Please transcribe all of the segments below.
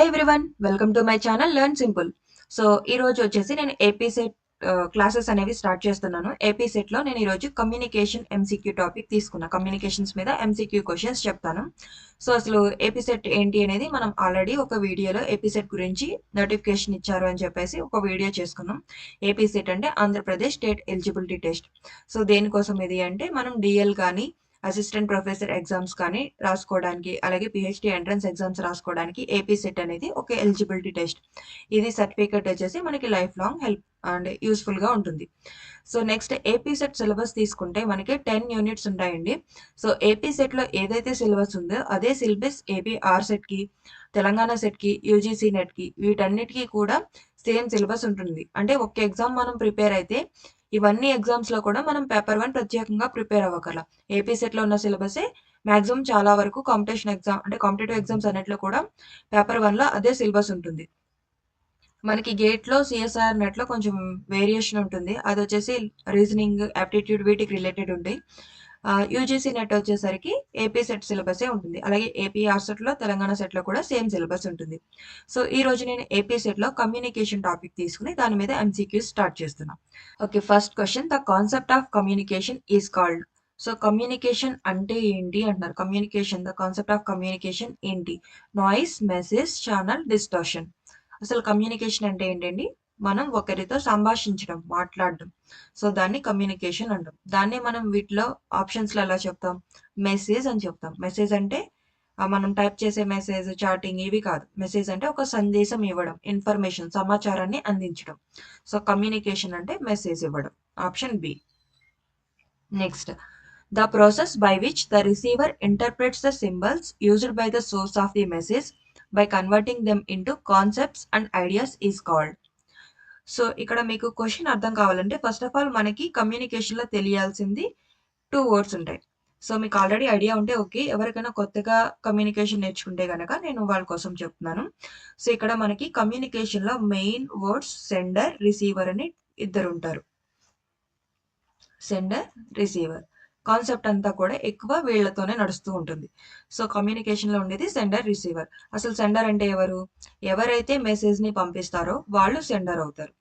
Everyone welcome to my channel learn simple. So ఈ రోజు వచ్చేసి నేను ఏపీ సెట్ క్లాసెస్ అనేవి స్టార్ట్ చేస్తున్నాను. ఏపీ సెట్ లో నేను ఈ రోజు కమ్యూనికేషన్ ఎంసీక్యూ టాపిక్ తీసుకున్నా. కమ్యూనికేషన్స్ మీద ఎంసీక్యూ క్వశ్చన్స్ చెప్తాను. సో అసలు ఏపీ సెట్ ఏంటి అనేది మనం ఆల్రెడీ ఒక వీడియోలో ఏపీ సెట్ గురించి నోటిఫికేషన్ ఇచ్చారు అని చెప్పేసి ఒక వీడియో చేసుకున్నాం. ఏపీ సెట్ అంటే Andhra Pradesh state eligibility test. So దేనికోసం ఇది అంటే మనం డిఎల్ కానీ అసిస్టెంట్ ప్రొఫెసర్ ఎగ్జామ్స్ కానీ రాసుకోవడానికి, అలాగే పిహెచ్డి ఎంట్రన్స్ ఎగ్జామ్స్ రాసుకోవడానికి ఏపీ సెట్ అనేది ఒక ఎలిజిబిలిటీ టెస్ట్. ఇది సర్టిఫికేట్ వచ్చేసి మనకి life long help and useful గా ఉంటుంది. So next AP SET syllabus తీసుకుంటే మనకి 10 యూనిట్స్ ఉంటాయండి. సో ఏపీ సెట్ లో ఏదైతే సిలబస్ ఉందో అదే సిలబస్ ఏపీ ఆర్ సెట్ కి, తెలంగాణ సెట్ కి, యూజీసీ నెట్ కి వీటన్నిటికీ కూడా సేమ్ సిలబస్ ఉంటుంది. అంటే ఒక ఎగ్జామ్ మనం ప్రిపేర్ అయితే ఇవన్నీ ఎగ్జామ్స్ లో కూడా మనం పేపర్ 1 ప్రత్యేకంగా ప్రిపేర్ అవ్వగల. ఏపీ సెట్ లో ఉన్న సిలబసే మాక్సిమం చాలా వరకు కాంపిటీషన్ ఎగ్జామ్ అంటే కాంపిటేటివ్ ఎగ్జామ్స్ అన్నిట్లో కూడా పేపర్ 1 లో అదే సిలబస్ ఉంటుంది. మనకి గేట్ లో సిఎస్ఆర్ నెట్ లో కొంచెం వేరియేషన్ ఉంటుంది. అది వచ్చేసి రీజనింగ్, ఆప్టిట్యూడ్ వీటికి రిలేటెడ్ ఉంటాయి. యూజీసీ నెట్ వచ్చేసరికి ఏపీ సెట్ సిలబసే ఉంటుంది. అలాగే ఏపీ ఆర్ సెట్ లో, తెలంగాణ సెట్ లో కూడా సేమ్ సిలబస్ ఉంటుంది. సో ఈ రోజు నేను ఏపీ సెట్ లో కమ్యూనికేషన్ టాపిక్ తీసుకుని దాని మీద ఎంసీక్యూ స్టార్ట్ చేస్తున్నా. Okay, first question, the concept of communication is called. So communication అంటే ఏంటి అంటున్నారు. Communication, the concept of communication ఏంటి? Noise, message, channel, distortion. అసలు కమ్యూనికేషన్ అంటే ఏంటండి? మనం ఒకరితో సంభాషించడం, మాట్లాడడం. సో దాన్ని కమ్యూనికేషన్ అంటాం. దాన్ని మనం వీటిలో ఆప్షన్స్ లో ఎలా చెప్తాం? మెసేజ్ అని చెప్తాం. మెసేజ్ అంటే మనం టైప్ చేసే మెసేజ్, చాటింగ్ ఇవి కాదు. మెసేజ్ అంటే ఒక సందేశం ఇవ్వడం, ఇన్ఫర్మేషన్, సమాచారాన్ని అందించడం. సో కమ్యూనికేషన్ అంటే మెసేజ్ ఇవ్వడం. Option B. Next, the process by which the receiver interprets the symbols used by the source of the message by converting them into concepts and ideas is called. So ఇక్కడ మీకు question అర్థం కావాలంటే first of all మనకి communication లో తెలియాల్సింది 2 words ఉంటాయి. So మీకు already idea ఉంటే okay. ఎవరికైనా కొత్తగా కమ్యూనికేషన్ నేర్చుకుంటే గనక నేను వాళ్ళ కోసం చెప్తున్నాను. సో ఇక్కడ మనకి కమ్యూనికేషన్ లో మెయిన్ వర్డ్స్ సెండర్, రిసీవర్ అని ఇద్దరు ఉంటారు. Sender, receiver. కాన్సెప్ట్ అంతా కూడా ఎక్కువ వీళ్ళతోనే నడుస్తూ ఉంటుంది. సో కమ్యూనికేషన్ లో ఉండేది సెండర్, రిసీవర్. అసలు సెండర్ అంటే ఎవరు? ఎవరైతే మెసేజ్ ని పంపిస్తారో వాళ్ళు సెండర్ అవుతారు.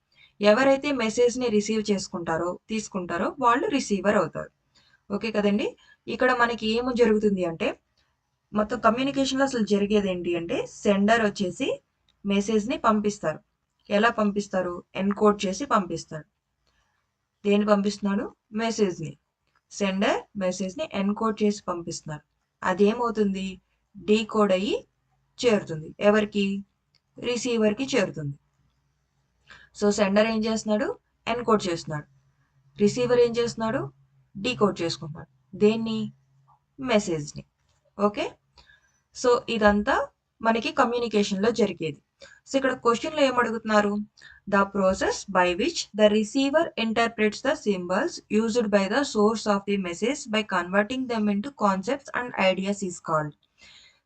ఎవరైతే మెసేజ్ ని రిసీవ్ తీసుకుంటారో వాళ్ళు రిసీవర్ అవుతారు. ఓకే కదండి. ఇక్కడ మనకి ఏమి జరుగుతుంది అంటే మొత్తం కమ్యూనికేషన్ లో అసలు జరిగేది ఏంటి అంటే సెండర్ వచ్చేసి మెసేజ్ ని పంపిస్తారు. ఎలా పంపిస్తారు? ఎన్కోడ్ చేసి పంపిస్తారు. దేన్ని పంపిస్తున్నాడు? మెసేజ్ ని. సెండర్ మెసేజ్ ని ఎన్కోడ్ చేసి పంపిస్తున్నారు. అదేమవుతుంది? డీకోడ్ అయ్యి చేరుతుంది. ఎవరికి? రిసీవర్ కి చేరుతుంది. సో సెండర్ ఏం చేస్తున్నాడు? ఎన్కోడ్ చేస్తున్నాడు. రిసీవర్ ఏం చేస్తున్నాడు? డీకోడ్ చేసుకుంటున్నాడు. దేన్ని? మెసేజ్ ని. ఓకే. సో ఇదంతా మనకి కమ్యూనికేషన్ లో జరిగేది. సో ఇక్కడ క్వశ్చన్ లో ఏమడుగుతున్నారు? The process by which the receiver interprets the symbols used by the source of the message by converting them into concepts and ideas is called.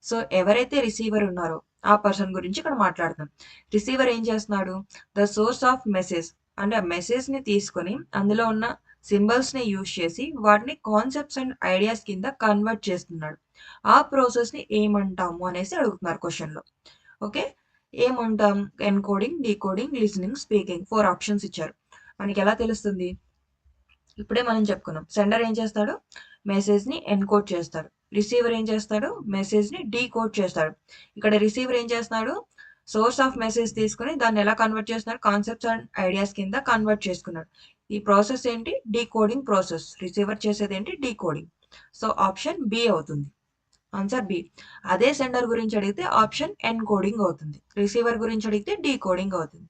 So ఎవరైతే receiver ఉన్నారో ఆ పర్సన్ గురించి ఇక్కడ మాట్లాడుతాం. రిసీవర్ ఏం చేస్తున్నాడు? ద సోర్స్ ఆఫ్ మెసేజ్ అంటే ఆ మెసేజ్ ని తీసుకొని అందులో ఉన్న సింబల్స్ ని యూజ్ చేసి వాటిని కాన్సెప్ట్స్ అండ్ ఐడియాస్ కింద కన్వర్ట్ చేస్తున్నాడు. ఆ ప్రాసెస్ ని ఏమంటాము అనేసి అడుగుతున్నారు క్వశ్చన్ లో. ఓకే, ఏమంటాం? Encoding, decoding, listening, speaking 4 options ఇచ్చారు. మనకి ఎలా తెలుస్తుంది? ఇప్పుడే మనం చెప్పుకున్నాం. సెండర్ ఏం చేస్తాడు? మెసేజ్ ని ఎన్కోడ్ చేస్తాడు. రిసీవర్ ఏం చేస్తాడు? మెసేజ్ ని డీకోడ్ చేస్తాడు. ఇక్కడ రిసీవర్ ఏం చేస్తున్నాడు? సోర్స్ ఆఫ్ మెసేజ్ తీసుకుని దాన్ని ఎలా కన్వర్ట్ చేస్తున్నాడు? కాన్సెప్ట్స్ అండ్ ఐడియాస్ కింద కన్వర్ట్ చేసుకున్నాడు. ఈ ప్రాసెస్ ఏంటి? Decoding process. రిసీవర్ చేసేది ఏంటి? డీకోడింగ్. సో ఆప్షన్ బి అవుతుంది. Answer B. అదే సెండర్ గురించి అడిగితే ఆప్షన్ ఎన్కోడింగ్ అవుతుంది. రిసీవర్ గురించి అడిగితే డీకోడింగ్ అవుతుంది.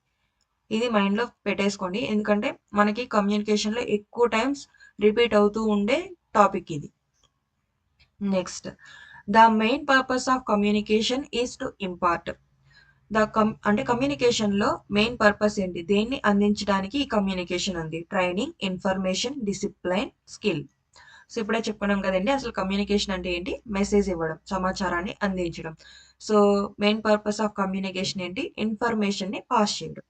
ఇది మైండ్ లో పెట్టేసుకోండి. ఎందుకంటే మనకి కమ్యూనికేషన్ లో ఎక్కువ టైమ్స్ రిపీట్ అవుతూ ఉండే టాపిక్ ఇది. Next, the main purpose of communication is to impart. అంటే కమ్యూనికేషన్ లో మెయిన్ పర్పస్ ఏంటి? దేన్ని అందించడానికి ఈ కమ్యూనికేషన్ ఉంది? Training, information, discipline, skill. So ఇప్పుడే చెప్పుకున్నాం కదండి అసలు కమ్యూనికేషన్ అంటే ఏంటి? మెసేజ్ ఇవ్వడం, సమాచారాన్ని అందించడం. So main purpose of communication ఏంటి? ఇన్ఫర్మేషన్ ని పాస్ చేయడం.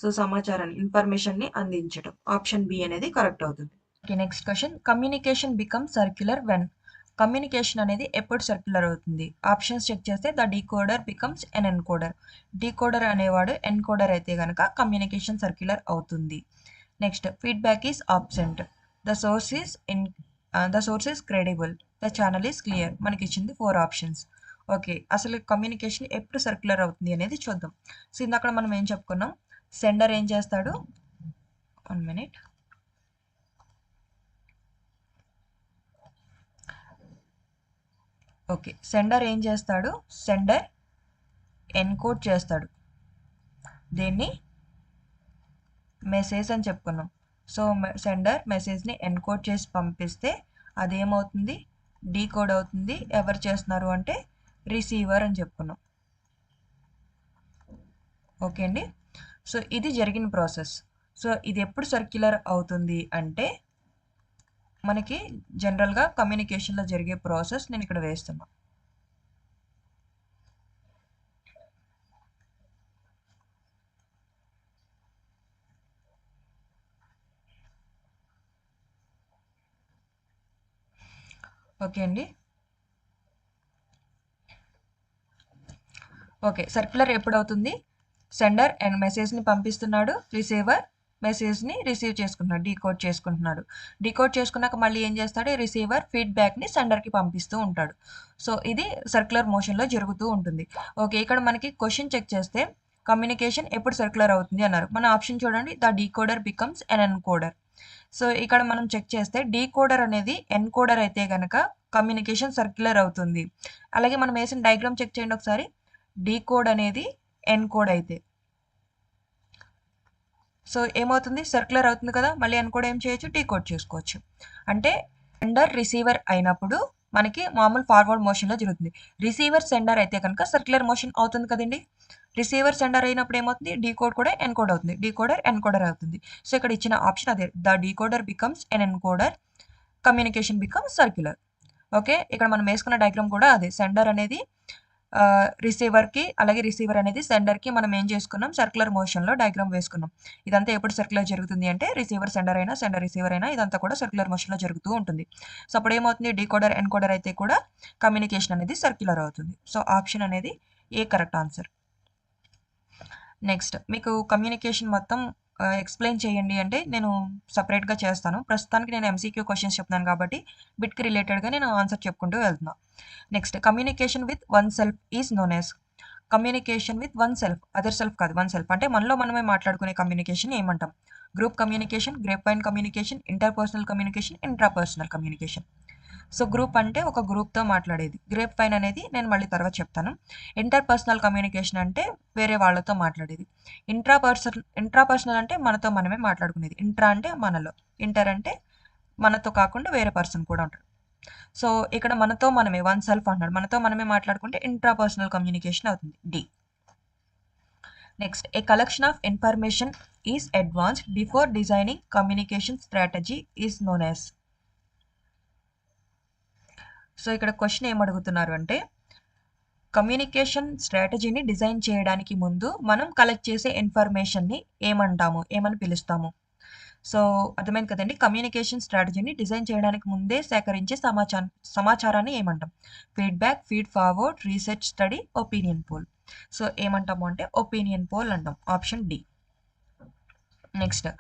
సో సమాచారాన్ని, ఇన్ఫర్మేషన్ ని అందించడం. ఆప్షన్ బి అనేది కరెక్ట్ అవుతుంది. Next question, communication become circular when. Communication అనేది ఎప్పుడు సర్క్యులర్ అవుతుంది? ఆప్షన్స్ చెక్ చేస్తే the decoder becomes N encoder. Decoder అనేవాడు ఎన్కోడర్ అయితే గనక కమ్యూనికేషన్ సర్క్యులర్ అవుతుంది. Next feedback is absent. The source is the source is credible. The channel is clear. మనకి ఇచ్చింది 4 ఆప్షన్స్. ఓకే, అసలు కమ్యూనికేషన్ ఎప్పుడు సర్క్యులర్ అవుతుంది అనేది చూద్దాం. సో ఇందాక మనం ఏం చెప్పుకున్నాం, సెండర్ ఏం చేస్తాడు, 1 minute. ఓకే, సెండర్ ఏం చేస్తాడు, సెండర్ ఎన్కోడ్ చేస్తాడు. దీన్ని మెసేజ్ అని చెప్పుకున్నాం. సో సెండర్ మెసేజ్ని ఎన్కోడ్ చేసి పంపిస్తే అదేమవుతుంది, డీకోడ్ అవుతుంది. ఎవరు చేస్తున్నారు అంటే రిసీవర్ అని చెప్పుకున్నాం. ఓకే అండి, సో ఇది జరిగిన ప్రాసెస్. సో ఇది ఎప్పుడు సర్క్యులర్ అవుతుంది అంటే మనకి జనరల్గా కమ్యూనికేషన్లో జరిగే ప్రాసెస్ నేను ఇక్కడ వేస్తున్నా. ఓకే అండి, ఓకే సర్క్యులర్ ఎప్పుడు అవుతుంది, సెండర్ అండ్ మెసేజ్ని పంపిస్తున్నాడు, రిసీవర్ మెసేజ్ని రిసీవ్ చేసుకుంటున్నాడు, డీకోడ్ చేసుకుంటున్నాడు. డీకోడ్ చేసుకున్నాక మళ్ళీ ఏం చేస్తాడు, రిసీవర్ ఫీడ్బ్యాక్ని సెండర్కి పంపిస్తూ ఉంటాడు. సో ఇది సర్క్యులర్ మోషన్లో జరుగుతూ ఉంటుంది. ఓకే, ఇక్కడ మనకి క్వశ్చన్ చెక్ చేస్తే కమ్యూనికేషన్ ఎప్పుడు సర్క్యులర్ అవుతుంది అన్నారు. మన ఆప్షన్ చూడండి, the decoder becomes N encoder. So ఇక్కడ మనం చెక్ చేస్తే డీకోడర్ అనేది ఎన్కోడర్ అయితే కనుక కమ్యూనికేషన్ సర్క్యులర్ అవుతుంది. అలాగే మనం వేసిన డయాగ్రామ్ చెక్ చేయండి ఒకసారి, డీకోడ్ అనేది ఎన్కోడ్ అయితే సో ఏమవుతుంది, సర్క్యులర్ అవుతుంది కదా. మళ్ళీ ఎన్కోడ్ ఏం చేయొచ్చు, డీకోడ్ చేసుకోవచ్చు. అంటే సెండర్ రిసీవర్ అయినప్పుడు మనకి మామూలు ఫార్వర్డ్ మోషన్లో జరుగుతుంది. రిసీవర్ సెండర్ అయితే కనుక సర్క్యులర్ మోషన్ అవుతుంది కదండి. రిసీవర్ సెండర్ అయినప్పుడు ఏమవుతుంది, డీకోడ్ కూడా ఎన్కోడ్ అవుతుంది, డీకోడర్ ఎన్కోడర్ అవుతుంది. సో ఇక్కడ ఇచ్చిన ఆప్షన్ అదే, the decoder becomes N encoder, communication becomes circular. Okay, ఇక్కడ మనం వేసుకున్న డయాగ్రామ్ కూడా అదే, సెండర్ అనేది రిసీవర్కి, అలాగే రిసీవర్ అనేది సెండర్కి మనం ఏం చేసుకున్నాం, సర్క్యులర్ మోషన్లో డయాగ్రామ్ వేసుకున్నాం. ఇదంతా ఎప్పుడు సర్క్యులర్ జరుగుతుంది అంటే రిసీవర్ సెండర్ అయినా, సెండర్ రిసీవర్ అయినా ఇదంతా కూడా సర్క్యులర్ మోషన్లో జరుగుతూ ఉంటుంది. సో అప్పుడు ఏమవుతుంది, డీకోడర్ ఎన్కోడర్ అయితే కూడా కమ్యూనికేషన్ అనేది సర్క్యులర్ అవుతుంది. సో ఆప్షన్ అనేది ఏ కరెక్ట్ ఆన్సర్. నెక్స్ట్ మీకు కమ్యూనికేషన్ మొత్తం ఎక్స్ప్లెయిన్ చేయండి అంటే నేను సపరేట్గా చేస్తాను. ప్రస్తుతానికి నేను ఎంసీక్యూ క్వశ్చన్స్ చెప్తున్నాను కాబట్టి బిట్కి రిలేటెడ్గా నేను ఆన్సర్ చెప్పుకుంటూ వెళ్తున్నా. Next communication with one self is known as. Communication with one self, other self కాదు, వన్ సెల్ఫ్ అంటే మనలో మనమే మాట్లాడుకునే కమ్యూనికేషన్ ఏమంటాం, group communication, grape wine communication, interpersonal communication, intrapersonal communication. So group అంటే ఒక గ్రూప్తో మాట్లాడేది, గ్రేప్ వైన్ అనేది నేను మళ్ళీ తర్వాత చెప్తాను. ఇంటర్పర్సనల్ కమ్యూనికేషన్ అంటే వేరే వాళ్ళతో మాట్లాడేది. ఇంట్రాపర్సనల్ అంటే మనతో మనమే మాట్లాడుకునేది. ఇంట్రా అంటే మనలో, ఇంటర్ అంటే మనతో కాకుండా వేరే పర్సన్ కూడా ఉంటాడు. సో ఇక్కడ మనతో మనమే, వన్ సెల్ఫ్ అంటున్నాడు, మనతో మనమే మాట్లాడుకుంటే ఇంట్రాపర్సనల్ కమ్యూనికేషన్ అవుతుంది, D. Next, a collection of information is advanced before designing communication strategy is known as. So ఇక్కడ క్వశ్చన్ ఏమడుగుతున్నారు అంటే కమ్యూనికేషన్ స్ట్రాటజీని డిజైన్ చేయడానికి ముందు మనం కలెక్ట్ చేసే ఇన్ఫర్మేషన్ని ఏమంటాము, ఏమని పిలుస్తాము. సో అర్థమైంది కదండి, కమ్యూనికేషన్ స్ట్రాటజీని డిజైన్ చేయడానికి ముందే సేకరించే సమాచారాన్ని ఏమంటాం, feedback, feed forward, research study, opinion poll. So ఏమంటాము అంటే ఒపీనియన్ పోల్ అంటాం, option D. Next,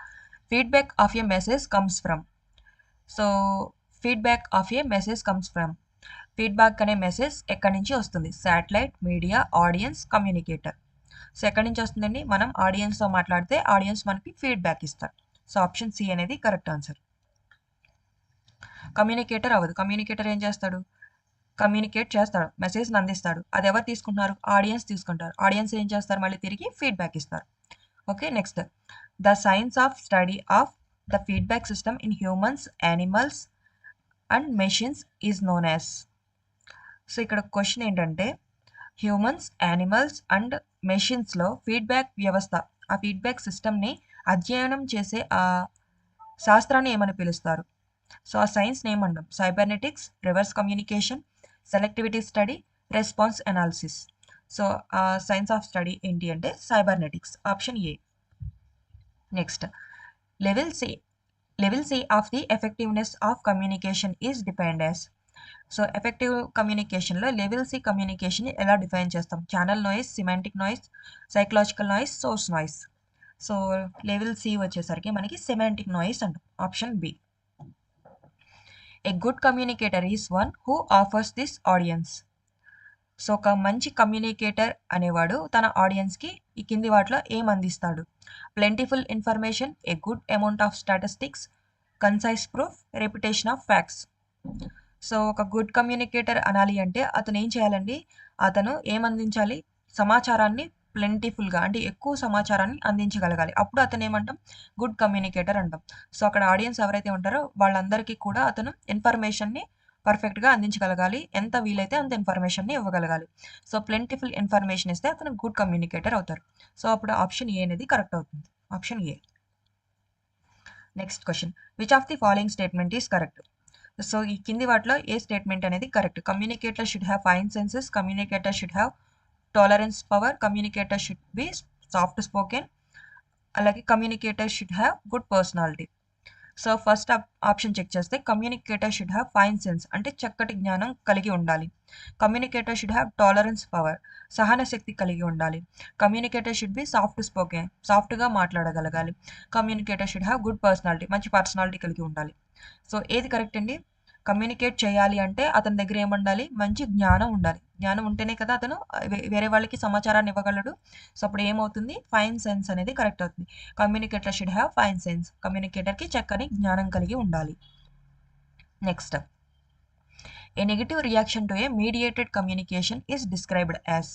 feedback of a message comes from. So feedback of a message comes from, feedback అనే మెసేజ్ ఎక్కడి నుంచి వస్తుంది, satellite, media, audience, communicator. So ఎక్కడి నుంచి వస్తుందండి, మనం ఆడియన్స్తో మాట్లాడితే ఆడియన్స్ మనకి ఫీడ్బ్యాక్ ఇస్తారు. సో ఆప్షన్ సి అనేది కరెక్ట్ ఆన్సర్. కమ్యూనికేటర్ అవ్వదు, కమ్యూనికేటర్ ఏం చేస్తాడు, కమ్యూనికేట్ చేస్తాడు, మెసేజ్ని అందిస్తాడు. అది ఎవరు తీసుకుంటున్నారు, ఆడియన్స్ తీసుకుంటారు. ఆడియన్స్ ఏం చేస్తారు, మళ్ళీ తిరిగి ఫీడ్బ్యాక్ ఇస్తారు. Okay, next, the science of study of the feedback system in humans, animals and machines is known as. So ఇక్కడ క్వశ్చన్ ఏంటంటే హ్యూమన్స్, యానిమల్స్ అండ్ మెషిన్స్లో ఫీడ్బ్యాక్ వ్యవస్థ, ఆ ఫీడ్బ్యాక్ సిస్టమ్ని అధ్యయనం చేసే ఆ శాస్త్రాన్ని ఏమని పిలుస్తారు. సో ఆ సైన్స్ ఏమంటాం, cybernetics, reverse communication, selectivity study, response analysis. So ఆ సైన్స్ ఆఫ్ స్టడీ ఏంటి అంటే cybernetics, option A. Next, level C of the effectiveness of communication is depend as. So effective కమ్యూనికేషన్లో లెవెల్ సి కమ్యూనికేషన్ ఎలా define చేస్తాం? Channel noise, semantic noise, psychological noise, source noise. So level C వచ్చేసరికి మనకి semantic noise అంటాం. Option B. A good communicator is one who offers this audience. So ఒక మంచి communicator అనేవాడు తన ఆడియన్స్కి ఈ కింది వాటిలో ఏం అందిస్తాడు? Plentiful information, a good amount of statistics, concise proof, reputation of facts. So ఒక గుడ్ కమ్యూనికేటర్ అనాలి అంటే అతను ఏం చేయాలండి? అతను ఏం అందించాలి? సమాచారాన్ని ప్లెంటిఫుల్గా అంటే ఎక్కువ సమాచారాన్ని అందించగలగాలి. అప్పుడు అతను ఏమంటాం? గుడ్ కమ్యూనికేటర్ అంటాం. సో అక్కడ ఆడియన్స్ ఎవరైతే ఉంటారో వాళ్ళందరికీ కూడా అతను ఇన్ఫర్మేషన్ని పర్ఫెక్ట్గా అందించగలగాలి. ఎంత వీలైతే అంత ఇన్ఫర్మేషన్ని ఇవ్వగలగాలి. సో ప్లెంటిఫుల్ ఇన్ఫర్మేషన్ ఇస్తే అతను గుడ్ కమ్యూనికేటర్ అవుతారు. సో అప్పుడు ఆప్షన్ ఏ అనేది కరెక్ట్ అవుతుంది. Option A. Next question, which of the following statement is correct? So ఈ కింది వాటిలో ఏ స్టేట్మెంట్ అనేది correct? Communicator should have fine senses, communicator should have tolerance power, communicator should be soft spoken, అలాగే communicator should have good personality. So first option check చేస్తే communicator should have fine sense అంటే చక్కటి జ్ఞానం కలిగి ఉండాలి. Communicator should have tolerance power సహన శక్తి కలిగి ఉండాలి. Communicator should be soft spoken సాఫ్ట్గా మాట్లాడగలగాలి. Communicator should have good personality మంచి పర్సనాలిటీ కలిగి ఉండాలి. సో ఏది కరెక్ట్ అండి? కమ్యూనికేట్ చేయాలి అంటే అతని దగ్గర ఏముండాలి? మంచి జ్ఞానం ఉండాలి. జ్ఞానం ఉంటేనే కదా అతను వేరే వాళ్ళకి సమాచారాన్ని ఇవ్వగలడు. సో అప్పుడు ఏమవుతుంది? ఫైన్ సెన్స్ అనేది కరెక్ట్ అవుతుంది. Communicator should have fine sense. కమ్యూనికేటర్కి చక్కని జ్ఞానం కలిగి ఉండాలి. Next, a negative reaction to a mediated communication is described as.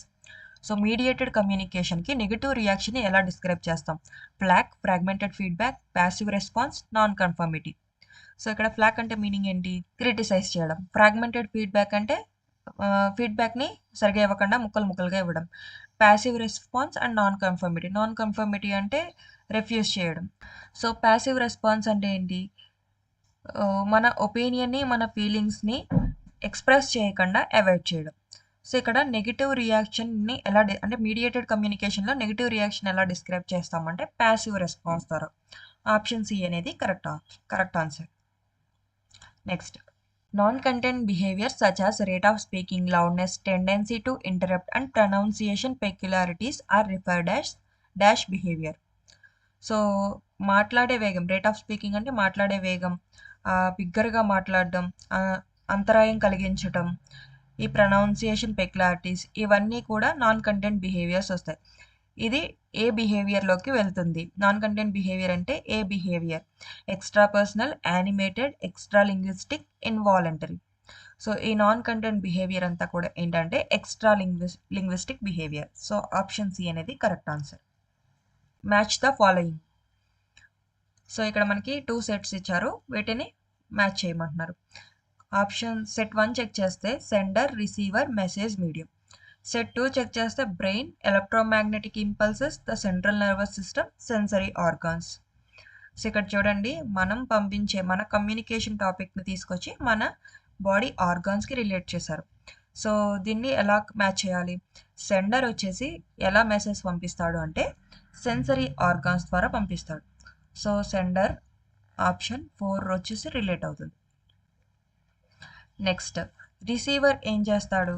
So mediated కమ్యూనికేషన్కి నెగిటివ్ రియాక్షన్ని ఎలా డిస్క్రైబ్ చేస్తాం? Flak, fragmented feedback, passive response, non conformity. So ఇక్కడ ఫ్లాక్ అంటే మీనింగ్ ఏంటి? క్రిటిసైజ్ చేయడం. ఫ్రాగ్మెంటెడ్ ఫీడ్బ్యాక్ అంటే ఫీడ్బ్యాక్ని సరిగా ఇవ్వకుండా ముక్కలు ముక్కలుగా ఇవ్వడం. Passive response and non conformity. Non conformity అంటే రిఫ్యూజ్ చేయడం. సో ప్యాసివ్ రెస్పాన్స్ అంటే ఏంటి? మన ఒపీనియన్ని మన ఫీలింగ్స్ని ఎక్స్ప్రెస్ చేయకుండా అవాయిడ్ చేయడం. సో ఇక్కడ నెగిటివ్ రియాక్షన్ని ఎలా అంటే మీడియేటెడ్ కమ్యూనికేషన్లో నెగిటివ్ రియాక్షన్ ఎలా డిస్క్రైబ్ చేస్తామంటే ప్యాసివ్ రెస్పాన్స్ ద్వారా. ఆప్షన్ సి అనేది correct answer. Next, non-content behaviors such as rate of speaking, loudness, tendency to interrupt and pronunciation peculiarities are referred as dash behavior. So మాట్లాడే వేగం, rate of speaking అంటే మాట్లాడే వేగం, బిగ్గరగా మాట్లాడడం, అంతరాయం కలిగించటం, ఈ ప్రొనౌన్సియేషన్ పెక్యులారిటీస్ ఇవన్నీ కూడా నాన్ కంటెంట్ బిహేవియర్స్ వస్తాయి. ఇది ఏ బిహేవియర్లోకి వెళ్తుంది? నాన్ కంటెంట్ బిహేవియర్ అంటే ఏ behaviour? Extra personal, animated, extra linguistic, involuntary. So ఈ నాన్ కంటెంట్ బిహేవియర్ అంతా కూడా ఏంటంటే extra linguistic behaviour. So option C అనేది correct answer. Match the following. So ఇక్కడ మనకి 2 సెట్స్ ఇచ్చారు, వీటిని మ్యాచ్ చేయమంటున్నారు. ఆప్షన్ సెట్ 1 చెక్ చేస్తే sender, receiver, message, medium. Set 2 check చేస్తే brain, electromagnetic impulses, the central nervous system, sensory organs. So ఇక్కడ చూడండి, మనం పంపించే మన కమ్యూనికేషన్ టాపిక్ని తీసుకొచ్చి మన బాడీ ఆర్గాన్స్కి రిలేట్ చేశారు. సో దీన్ని ఎలా మ్యాచ్ చేయాలి? సెండర్ వచ్చేసి ఎలా మెసేజ్ పంపిస్తాడు అంటే సెన్సరీ ఆర్గాన్స్ ద్వారా పంపిస్తాడు. సో సెండర్ ఆప్షన్ 4 వచ్చేసి రిలేట్ అవుతుంది. నెక్స్ట్, రిసీవర్ ఏం చేస్తాడు?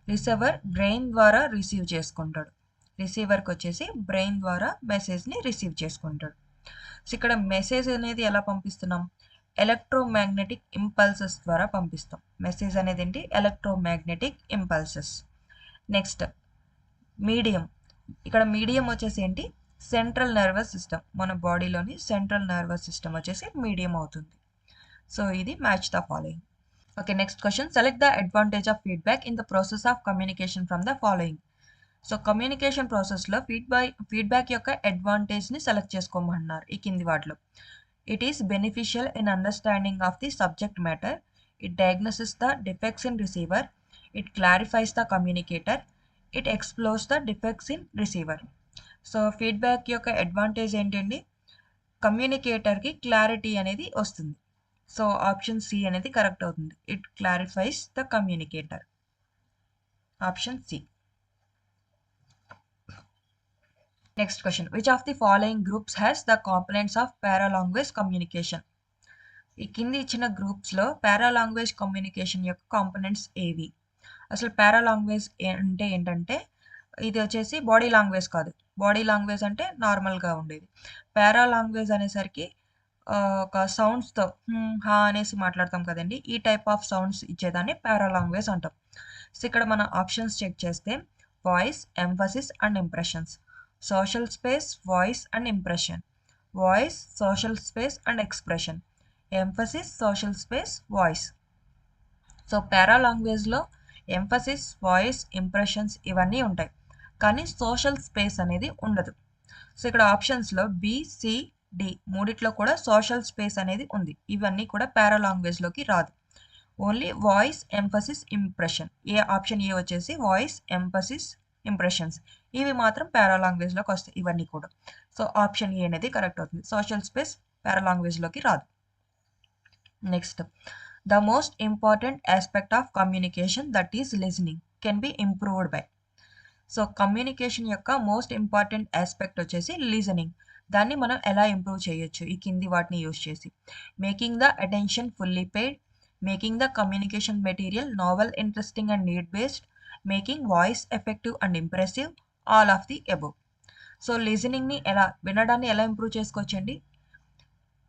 రిసీవర్ బ్రెయిన్ ద్వారా రిసీవ్ చేసుకుంటాడు. రిసీవర్కి వచ్చేసి బ్రెయిన్ ద్వారా మెసేజ్ని రిసీవ్ చేసుకుంటాడు. సో ఇక్కడ మెసేజ్ అనేది ఎలా పంపిస్తున్నాం? ఎలక్ట్రోమాగ్నెటిక్ ఇంపల్సెస్ ద్వారా పంపిస్తాం. మెసేజ్ అనేది ఏంటి? Electromagnetic impulses. Next, medium. ఇక్కడ మీడియం వచ్చేసి ఏంటి? Central nervous system. మన బాడీలోని సెంట్రల్ నర్వస్ సిస్టమ్ వచ్చేసి మీడియం అవుతుంది. సో ఇది match the following. Okay, next question, select the advantage of feedback in the process of communication from the following. So communication ప్రాసెస్లో feedback యొక్క అడ్వాంటేజ్ని select చేసుకోమన్నారు ఈ కింది వాటిలో. It is beneficial in understanding of the subject matter, it diagnosis the defects in receiver, it clarifies the communicator, it explores the defects in receiver. So feedback యొక్క advantage ఏంటండి? కమ్యూనికేటర్కి clarity అనేది వస్తుంది. So option C అనేది correct అవుతుంది. It clarifies the communicator. Option C. Next question, which of the following groups has the components of paralanguage communication? ఈ కింది ఇచ్చిన గ్రూప్స్‌లో పారాలాంగ్వేజ్ కమ్యూనికేషన్ యొక్క కాంపోనెంట్స్ ఏవి? అసలు పారాలాంగ్వేజ్ అంటే ఏంటంటే, ఇది వచ్చేసి బాడీ లాంగ్వేజ్ కాదు. బాడీ లాంగ్వేజ్ అంటే నార్మల్‌గా ఉండేది. పారాలాంగ్వేజ్ అనేసరికి ఒక సౌండ్స్‌తో హా అనేసి మాట్లాడతాం కదండీ! ఈ టైప్ ఆఫ్ సౌండ్స్ ఇచ్చేదాన్ని పారాలాంగ్వేజ్ అంటాం. సో, ఇక్కడ మన ఆప్షన్స్ చెక్ చేస్తే voice, emphasis and impressions. Social space, voice and impression. Voice, social space and expression. Emphasis, social space, voice. So, పారాలాంగ్వేజ్‌లో ఎంఫసిస్, వాయిస్, ఇంప్రెషన్స్ ఇవన్నీ ఉంటాయి. కానీ సోషల్ స్పేస్ అనేది ఉండదు. సో, ఇక్కడ ఆప్షన్స్‌లో బి, సి, డి మూడిట్లో కూడా సోషల్ స్పేస్ అనేది ఉంది. ఇవన్నీ కూడా పారాలాంగ్వేజ్‌లోకి రాదు. Only voice, emphasis, impression. Option A వచ్చేసి వాయిస్, ఎంఫసిస్, ఇంప్రెషన్స్. ఇవి మాత్రం పారాలాంగ్వేజ్‌లోకి వస్తాయి ఇవన్నీ కూడా. సో, ఆప్షన్ ఏ అనేది కరెక్ట్ అవుతుంది. సోషల్ స్పేస్ పారాలాంగ్వేజ్‌లోకి రాదు. Next, the most important aspect of communication that is listening can be improved by. So, communication యొక్క మోస్ట్ ఇంపార్టెంట్ ఆస్పెక్ట్ వచ్చేసి లిజనింగ్. దాన్ని మనం ఎలా ఇంప్రూవ్ చేయొచ్చు? ఈ కింది వాటిని యూజ్ చేసి. Making the attention fully paid, making the communication material novel, interesting and need based, making voice effective and impressive, all of the above. So, లిజనింగ్‌ని వినడాన్ని ఎలా ఇంప్రూవ్ చేసుకోవచ్చండి?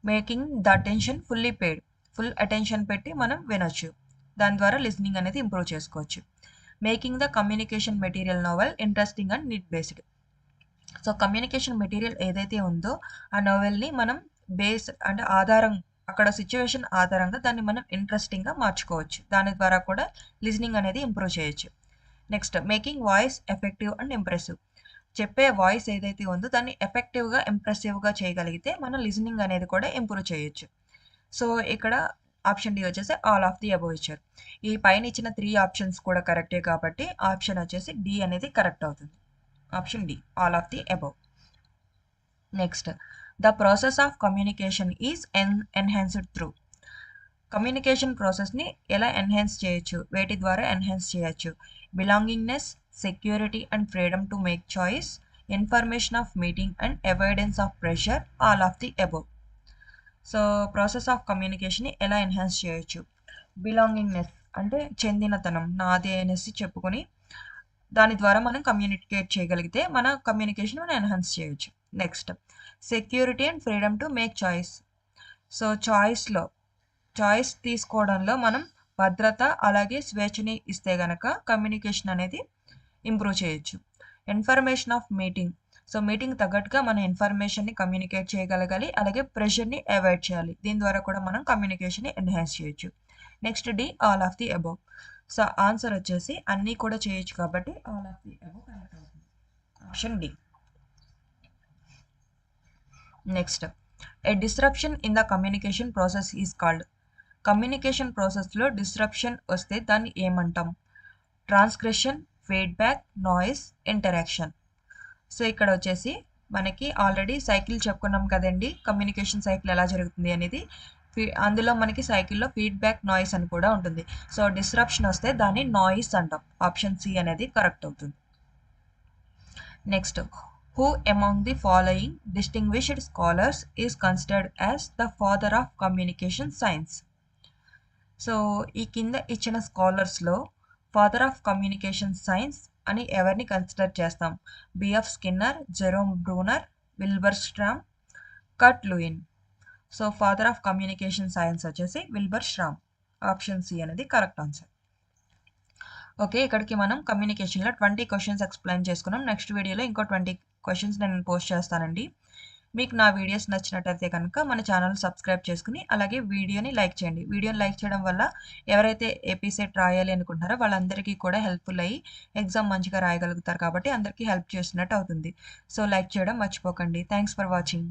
Making the attention fully paid. Full attention పెట్టి మనం వినొచ్చు. దాని ద్వారా listening అనేది ఇంప్రూవ్ చేసుకోవచ్చు. Making the communication material novel, interesting and need based. So, communication material ఏదైతే ఉందో ఆ నావెల్‌ని మనం అంటే అక్కడ సిట్యుయేషన్ ఆధారంగా దాన్ని మనం ఇంట్రెస్టింగ్‌గా మార్చుకోవచ్చు. దాని ద్వారా కూడా లిజనింగ్ అనేది ఇంప్రూవ్ చేయొచ్చు. Next, making voice effective and impressive. చెప్పే వాయిస్ ఏదైతే ఉందో దాన్ని ఎఫెక్టివ్‌గా, ఇంప్రెసివ్‌గా చేయగలిగితే మనం లిజనింగ్ అనేది కూడా ఇంప్రూవ్ చేయొచ్చు. సో, ఇక్కడ ఆప్షన్ డి వచ్చేసి ఆల్ ఆఫ్ ది అబోవ్ ఇచ్చారు. ఈ పైన ఇచ్చిన 3 ఆప్షన్స్ కూడా కరెక్టే కాబట్టి ఆప్షన్ వచ్చేసి డి అనేది కరెక్ట్ అవుతుంది. Option D, all of the above. Next, the process of communication is enhanced through. Communication ప్రాసెస్‌ని ఎలా ఎన్హాన్స్ చేయొచ్చు? వేటి ద్వారా ఎన్హాన్స్ చేయొచ్చు? Belongingness, security and freedom to make choice, information of meeting and avoidance of pressure, all of the above. So, process of కమ్యూనికేషన్‌ని ఎలా enhance చేయొచ్చు? Belongingness అంటే చెందినతనం, నాది అనేసి చెప్పుకొని దాని ద్వారా మనం కమ్యూనికేట్ చేయగలిగితే మన కమ్యూనికేషన్ మనం ఎన్హాన్స్ చేయొచ్చు. Next, security and freedom to make choice. So, choice తీసుకోవడంలో మనం భద్రత అలాగే స్వేచ్ఛని ఇస్తే గనక కమ్యూనికేషన్ అనేది ఇంప్రూవ్ చేయొచ్చు. Information of meeting. So, meeting తగ్గట్టుగా మన ఇన్ఫర్మేషన్‌ని కమ్యూనికేట్ చేయగలగాలి. అలాగే ప్రెషర్‌ని అవాయిడ్ చేయాలి. దీని ద్వారా కూడా మనం కమ్యూనికేషన్‌ని ఎన్హాన్స్ చేయొచ్చు. Next D, all of the above. So, answer వచ్చేసి అన్నీ కూడా చేయొచ్చు కాబట్టి all of the above correct అవుతుంది. Option D. Next, a disruption in the communication process is called. Communication ప్రాసెస్‌లో డిస్రప్షన్ వస్తే దాన్ని ఏమంటాం? Transgression, feedback, noise, interaction. So, ఇక్కడ వచ్చేసి మనకి ఆల్రెడీ సైకిల్ చెప్పుకున్నాం కదండీ! కమ్యూనికేషన్ సైకిల్ ఎలా జరుగుతుంది అనేది. అందులో మనకి సైకిల్‌లో ఫీడ్‌బ్యాక్, నాయిస్ అని కూడా ఉంటుంది. సో, డిస్రప్షన్ వస్తే దాన్ని నాయిస్ అంటాం. ఆప్షన్ సి అనేది కరెక్ట్ అవుతుంది. Next, who among the following distinguished scholars is considered as the father of communication science. So, ఈ కింద ఇచ్చిన స్కాలర్స్‌లో ఫాదర్ ఆఫ్ కమ్యూనికేషన్ సైన్స్ అని ఎవరిని కన్సిడర్ చేస్తాం? BF Skinner, Jerome Bruner, Wilbur Schramm, Kurt Lewin. So, father of communication science వచ్చేసి Wilbur Schramm. Option C అనేది correct answer. Okay, ఇక్కడికి మనం కమ్యూనికేషన్‌లో 20 క్వెషన్స్ ఎక్స్‌ప్లెయిన్ చేసుకున్నాం. నెక్స్ట్ వీడియోలో ఇంకో 20 క్వెషన్స్ నేను పోస్ట్ చేస్తానండి. మీకు నా వీడియోస్ నచ్చినట్టయితే కనుక మన ఛానల్ సబ్స్క్రైబ్ చేసుకుని అలాగే వీడియోని లైక్ చేయండి. వీడియోని లైక్ చేయడం వల్ల ఎవరైతే ఏపీ సెట్ రాయాలి అనుకుంటున్నారో వాళ్ళందరికీ కూడా హెల్ప్‌ఫుల్ అయ్యి ఎగ్జామ్ మంచిగా రాయగలుగుతారు కాబట్టి అందరికీ హెల్ప్ చేసినట్టు అవుతుంది. సో, లైక్ చేయడం మర్చిపోకండి. Thanks for watching.